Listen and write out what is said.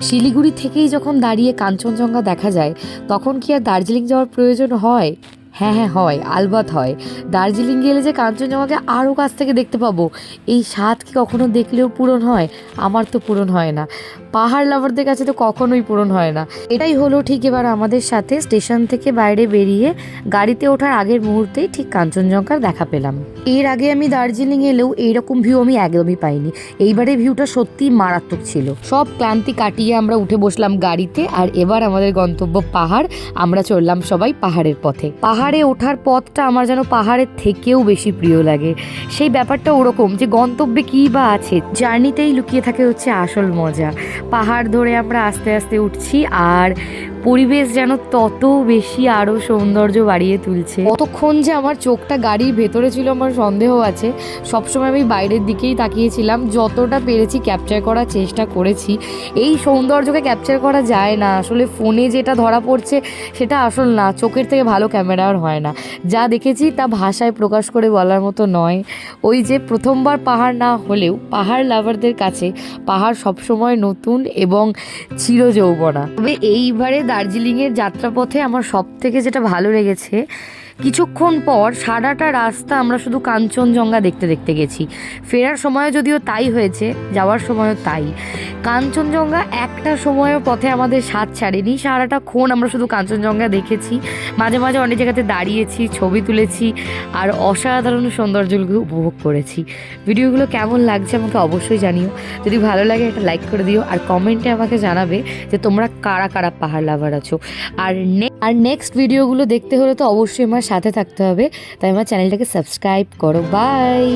শিলিগুড়ি থেকেই যখন দাঁড়িয়ে কাঞ্চনজঙ্ঘা দেখা যায় তখন কি আর দার্জিলিং যাওয়ার প্রয়োজন হয়? হ্যাঁ হ্যাঁ হয়, আলবাত হয়। দার্জিলিং গেলে যে কাঞ্চনজঙ্ঘাকে আরও কাছ থেকে দেখতে পাবো, এই স্বাদ কি কখনো দেখলেও পূরণ হয়? আমার তো পূরণ হয় না, পাহাড় লাভারদের কাছে তো কখনোই পূরণ হয় না। এটাই হলো ঠিক এবার আমাদের সাথে। স্টেশন থেকে বাইরে বেরিয়ে গাড়িতে ওঠার আগের মুহূর্তেই ঠিক কাঞ্চনজঙ্ঘার দেখা পেলাম। এর আগে আমি দার্জিলিং এলেও এইরকম ভিউ আমি একদমই পাইনি। এইবারে ভিউটা সত্যি মারাত্মক ছিল। সব ক্লান্তি কাটিয়ে আমরা উঠে বসলাম গাড়িতে, আর এবার আমাদের গন্তব্য পাহাড়। আমরা চললাম সবাই পাহাড়ের পথে। পাহাড়ে ওঠার পথটা আমার যেন পাহাড়ের থেকেও বেশি প্রিয় লাগে। সেই ব্যাপারটা ওরকম যে গন্তব্যে কী বা আছে, জার্নিতেই লুকিয়ে থাকে হচ্ছে আসল মজা। পাহাড় ধরে আমরা আস্তে আস্তে উঠছি, আর পরিবেশ যেন তত বেশি আরও সৌন্দর্য বাড়িয়ে তুলছে। কতক্ষণ যে আমার চোখটা গাড়ির ভেতরে ছিল আমার সন্দেহ আছে। সবসময় আমি বাইরের দিকেই তাকিয়েছিলাম, যতটা পেরেছি ক্যাপচার করার চেষ্টা করেছি। এই সৌন্দর্যকে ক্যাপচার করা যায় না আসলে, ফোনে যেটা ধরা পড়ছে সেটা আসল না, চোখের থেকে ভালো ক্যামেরা আর হয় না। যা দেখেছি তা ভাষায় প্রকাশ করে বলার মতো নয়। ওই যে প্রথমবার পাহাড় না হলেও পাহাড় লাভারদের কাছে পাহাড় সবসময় নতুন এবং চিরযৌবনা। তবে এইবারে দার্জিলিংয়ের যাত্রাপথে আমার সব থেকে যেটা ভালো লেগেছে, কিছুক্ষণ পর সারাটা রাস্তা আমরা শুধু কাঞ্চনজঙ্ঘা দেখতে দেখতে গেছি। ফেরার সময় যদিও তাই হয়েছে, যাওয়ার সময়ও তাই। কাঞ্চনজঙ্ঘা একটা সময়ের পথে আমাদের স্বাদ ছাড়েনি। সারাটাক্ষণ আমরা শুধু কাঞ্চনজঙ্ঘা দেখেছি, মাঝে মাঝে অনেক জায়গাতে দাঁড়িয়েছি, ছবি তুলেছি, আর অসাধারণ সৌন্দর্যগুলো উপভোগ করেছি। ভিডিওগুলো কেমন লাগছে আমাকে অবশ্যই জানিও। যদি ভালো লাগে একটা লাইক করে দিও, আর কমেন্টে আমাকে জানাবে যে তোমরা কারা কারা পাহাড় লাভার আছো। আর নেক্সট ভিডিওগুলো দেখতে হলে তো অবশ্যই আমার সাথে থাকতে হবে, তাই আমার চ্যানেলটাকে সাবস্ক্রাইব করো। বাই।